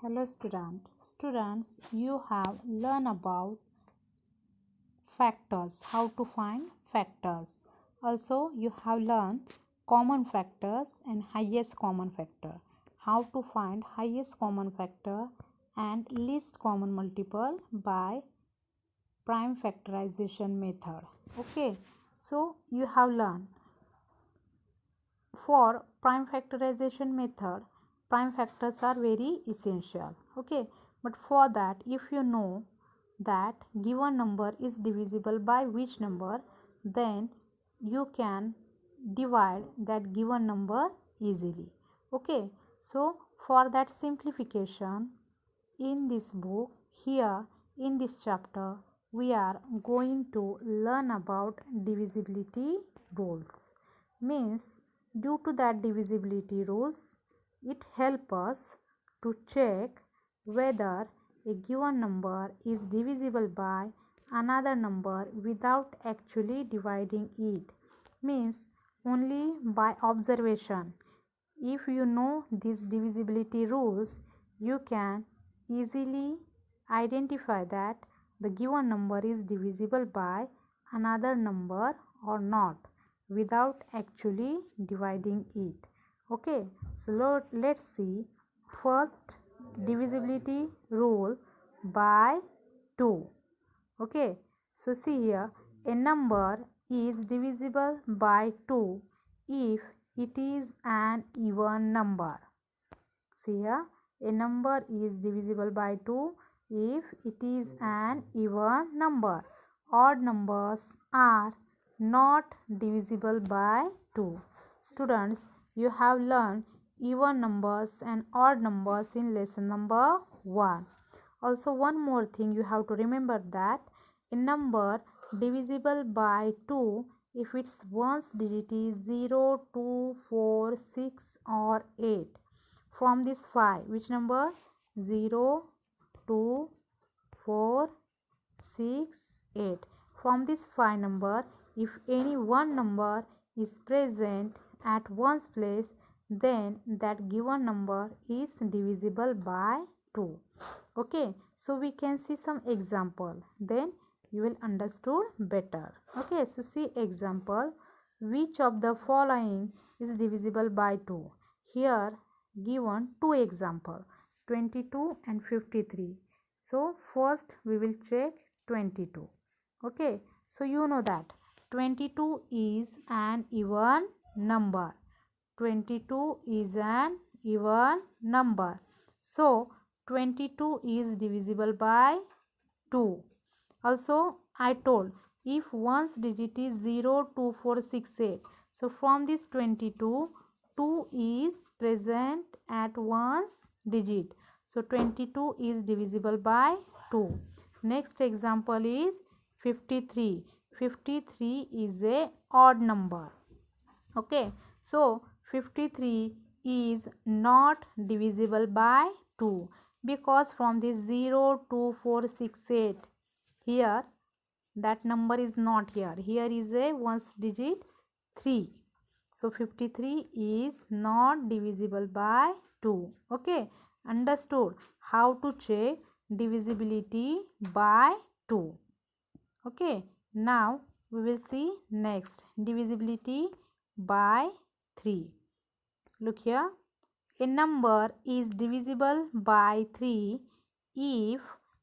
Hello students, you have learned about factors, how to find factors. Also you have learned common factors and highest common factor, how to find highest common factor and least common multiple by prime factorization method. Okay, so you have learned for prime factorization method, prime factors are very essential. Okay, but for that, if you know that given number is divisible by which number, then you can divide that given number easily. Okay, so for that simplification, in this book, here in this chapter, we are going to learn about divisibility rules. Means, due to that divisibility rules, it helps us to check whether a given number is divisible by another number without actually dividing it. Means, only by observation. If you know these divisibility rules, you can easily identify that the given number is divisible by another number or not without actually dividing it. Okay, so let's see first divisibility rule by 2. Okay, so see here, a number is divisible by 2 if it is an even number. See here, a number is divisible by 2 if it is an even number. Odd numbers are not divisible by 2. Students, you have learned even numbers and odd numbers in lesson number 1. Also, one more thing you have to remember that a number divisible by 2 if its ones digit is 0, 2, 4, 6 or 8. From this 5, which number? 0, 2, 4, 6, 8. From this 5 number, if any one number is present at one's place, then that given number is divisible by 2. Okay, so we can see some example, then you will understood better. Okay, so see example, which of the following is divisible by 2? Here given two example, 22 and 53. So first we will check 22. Okay, so you know that 22 is an even number. 22 is an even number. So 22 is divisible by 2. Also I told if one's digit is 0, 2, 4, 6, 8. So from this 22, 2 is present at one's digit. So 22 is divisible by 2. Next example is 53. 53 is a odd number. Okay, so 53 is not divisible by 2 because from this 0, 2, 4, 6, 8 here that number is not here. Here is a ones digit 3. So 53 is not divisible by 2. Okay, understood how to check divisibility by 2. Okay, now we will see next divisibility by 3. Look here, a number is divisible by 3 if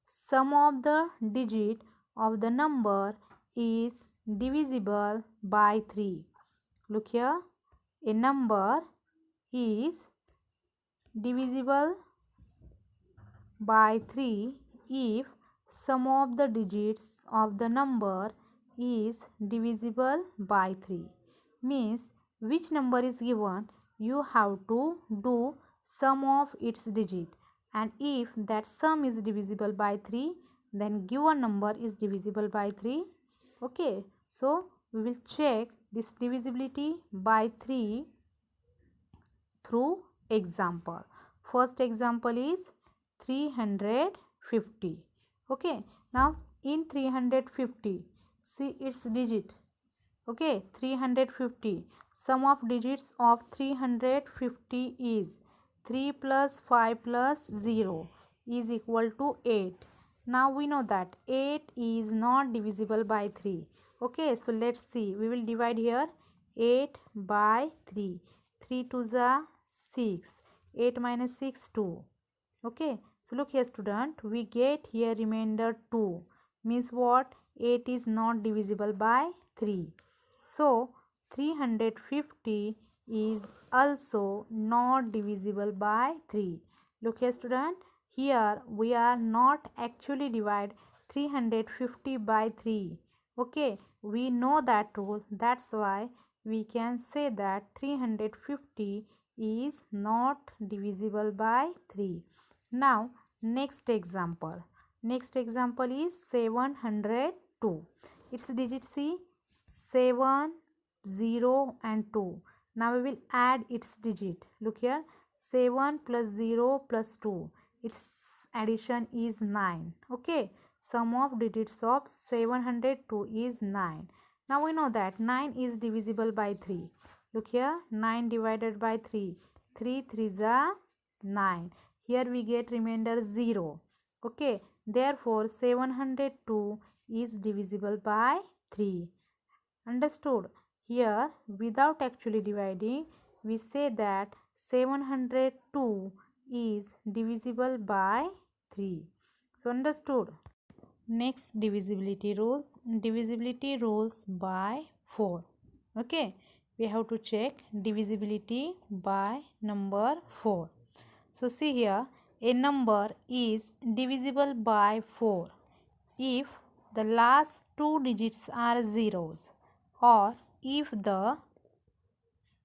sum of the digit of the number is divisible by 3. Look here, a number is divisible by 3 if sum of the digits of the number is divisible by 3. Means which number is given, you have to do sum of its digit, and if that sum is divisible by 3, then given number is divisible by 3. Okay, so we will check this divisibility by 3 through example. First example is 350. Okay, now in 350, see its digit. Okay, 350, sum of digits of 350 is 3 plus 5 plus 0 is equal to 8. Now we know that 8 is not divisible by 3. Okay, so let's see. We will divide here 8 by 3. 3 to the 6. 8 minus 6, 2. Okay, so look here student, we get here remainder 2. Means what? 8 is not divisible by 3. So 350 is also not divisible by 3. Look here student, here we are not actually divide 350 by 3. Okay, we know that rule, that's why we can say that 350 is not divisible by 3. Now next example. Next example is 702. Its digits see 7, 0 and 2. Now we will add its digit. Look here, 7 plus 0 plus 2. Its addition is 9. Okay, sum of digits of 702 is 9. Now we know that 9 is divisible by 3. Look here, 9 divided by 3. 3 3s are 9. Here we get remainder 0. Okay, therefore 702 is divisible by 3. Understood? Here, without actually dividing, we say that 702 is divisible by 3. So understood? Next, divisibility rules. Divisibility rules by 4. Okay, we have to check divisibility by number 4. So see here, a number is divisible by 4 if the last two digits are zeros, or if the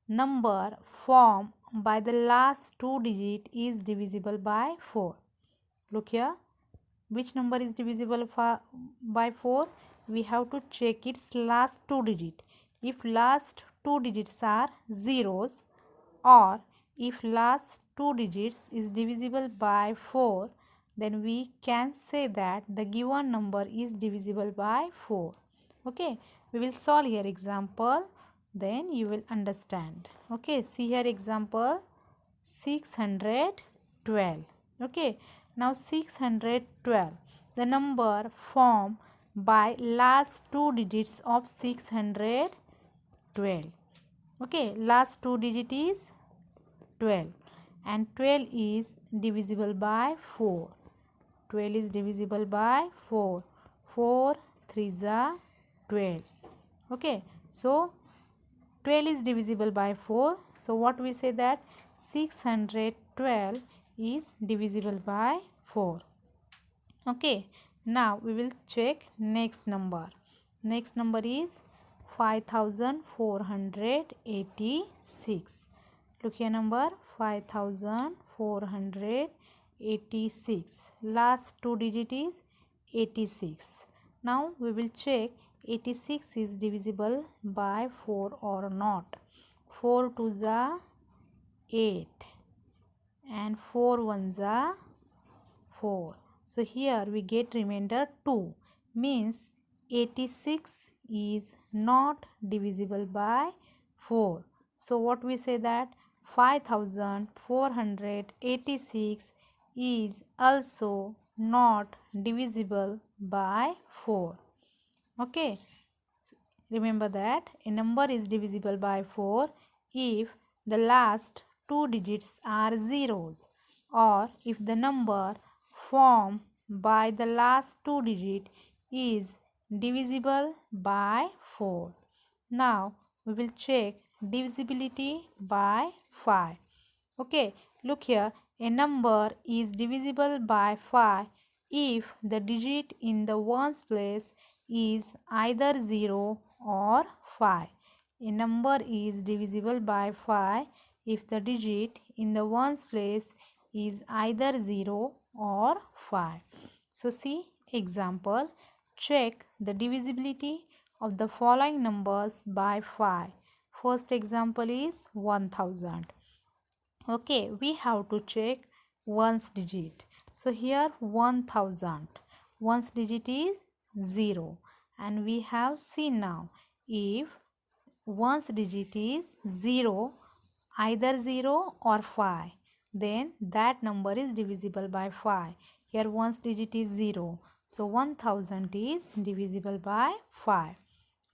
number formed by the last two digit is divisible by 4. Look here, which number is divisible by 4? We have to check its last two digit. If last two digits are zeros, or if last two digits is divisible by 4, then we can say that the given number is divisible by 4. Okay, we will solve here example, then you will understand. Okay, see here example 612. Okay, now 612, the number formed by last two digits of 612. Okay, last two digit is 12 and 12 is divisible by 4. 12 is divisible by 4. 4 3s are 12. Okay, so 12 is divisible by 4. So what we say that 612 is divisible by 4. Okay, now we will check next number. Next number is 5486. Look here, number 5486. Last two digit is 86. Now we will check 86 is divisible by 4 or not. 4 2s are 8 and 4 1s are 4. So here we get remainder 2. Means 86 is not divisible by 4. So what we say that 5486 is also not divisible by 4. Okay, remember that a number is divisible by 4 if the last two digits are zeros, or if the number formed by the last two digit is divisible by 4. Now we will check divisibility by 5. Okay, look here, a number is divisible by 5 if the digit in the ones place is either 0 or 5. A number is divisible by 5 if the digit in the ones place is either 0 or 5. So see example, check the divisibility of the following numbers by 5. First example is 1000. Okay, we have to check ones digit. So here 1000, ones digit is 0, and we have seen now if ones digit is 0, either 0 or 5, then that number is divisible by 5. Here one's digit is 0. So 1000 is divisible by 5.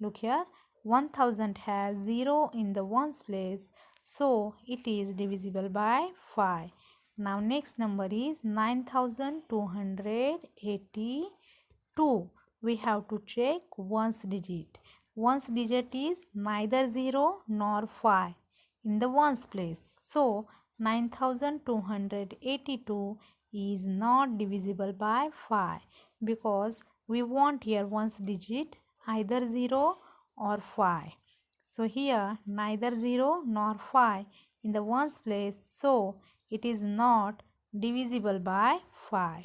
Look here, 1000 has 0 in the ones place, so it is divisible by 5. Now next number is 9282. We have to check ones digit. Ones digit is neither 0 nor 5 in the ones place. So 9282 is not divisible by 5 because we want here ones digit either 0 or 5. So here neither 0 nor 5 in the ones place, so it is not divisible by 5.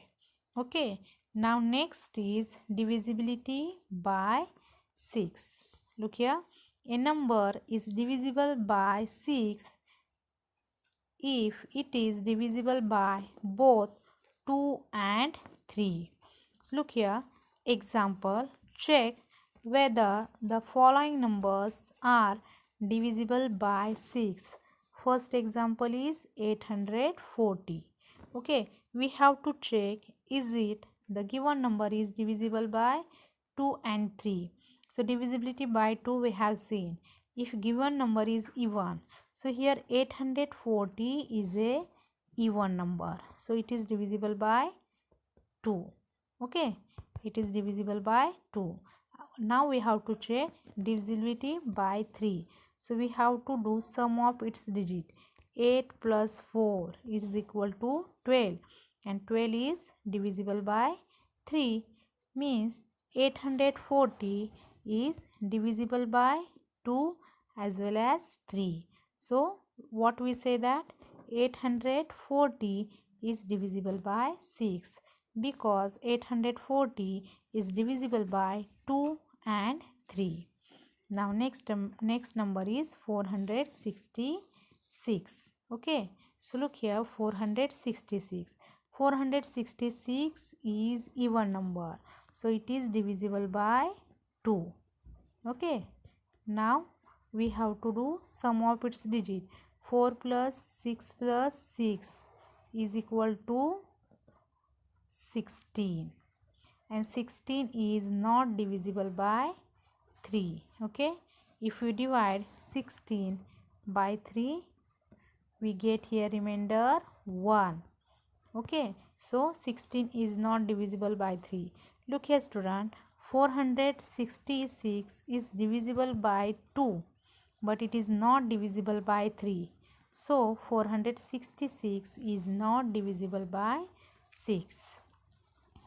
Okay, now next is divisibility by 6. Look here, a number is divisible by 6 if it is divisible by both 2 and 3. So look here, example, check whether the following numbers are divisible by 6. First example is 840. Okay, we have to check is it the given number is divisible by 2 and 3. So divisibility by 2 we have seen. If given number is even, so here 840 is a even number, so it is divisible by 2. Okay, it is divisible by 2. Now we have to check divisibility by 3. So we have to do sum of its digit. 8 plus 4 is equal to 12, and 12 is divisible by 3, means 840 is divisible by 2 as well as 3. So what we say that 840 is divisible by 6 because 840 is divisible by 2 and 3. Now next number is 466. Okay, so look here, 466. 466 is even number, so it is divisible by 2. Okay, now we have to do sum of its digit. 4 plus 6 plus 6 is equal to 16, and 16 is not divisible by 3. Okay, if we divide 16 by 3, we get here remainder 1. Okay, so 16 is not divisible by 3. Look here student, 466 is divisible by 2, but it is not divisible by 3. So 466 is not divisible by 6.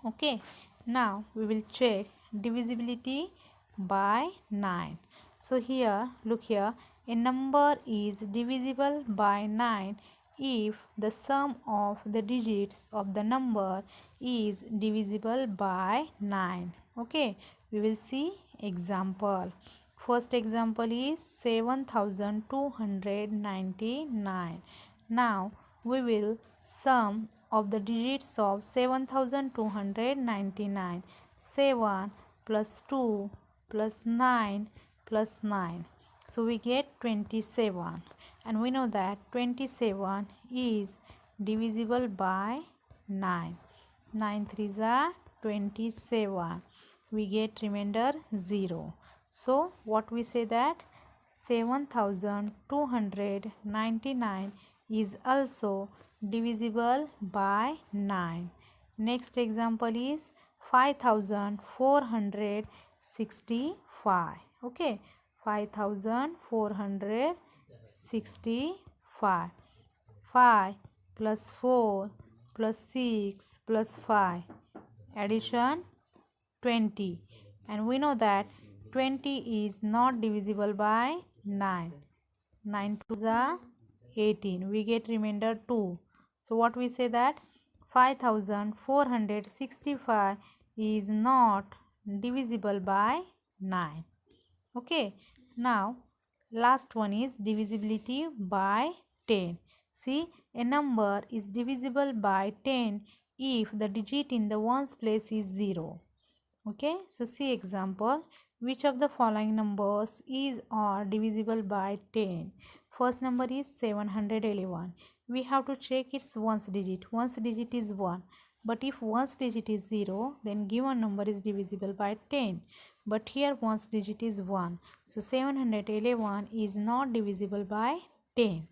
Okay, now we will check divisibility by 9. So here, look here, a number is divisible by 9 if the sum of the digits of the number is divisible by 9. Okay, we will see example. First example is 7299. Now we will sum of the digits of 7299. 7 plus 2 plus 9 plus 9. So we get 27, and we know that 27 is divisible by 9. 9 3s are 27. We get remainder 0. So what we say that 7299 is also divisible by 9. Next example is 5465. Okay, 5465. 5 plus 4 plus 6 plus 5, addition 20, and we know that 20 is not divisible by 9. 9 2s are 18. We get remainder 2. So what we say that 5465 is not divisible by 9. Okay, now last one is divisibility by 10. See, a number is divisible by 10 if the digit in the ones place is 0. Okay, so see example, which of the following numbers is or divisible by 10? First number is 711. we have to check its ones digit. Ones digit is 1. But if ones digit is 0, then given number is divisible by 10. But here ones digit is 1. So 711 is not divisible by 10.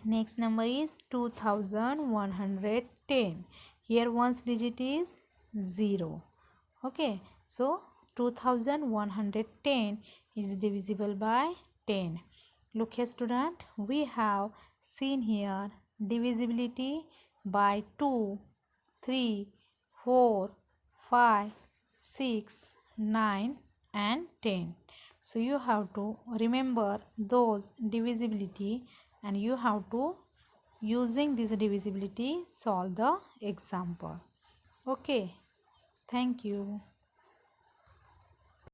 Next number is 2110. Here ones digit is 0. Okay. So 2110 is divisible by 10. Look here student, we have seen here divisibility by 2, 3, 4, 5, 6, 9 and 10. So you have to remember those divisibility and you have to using this divisibility solve the example. Okay, thank you.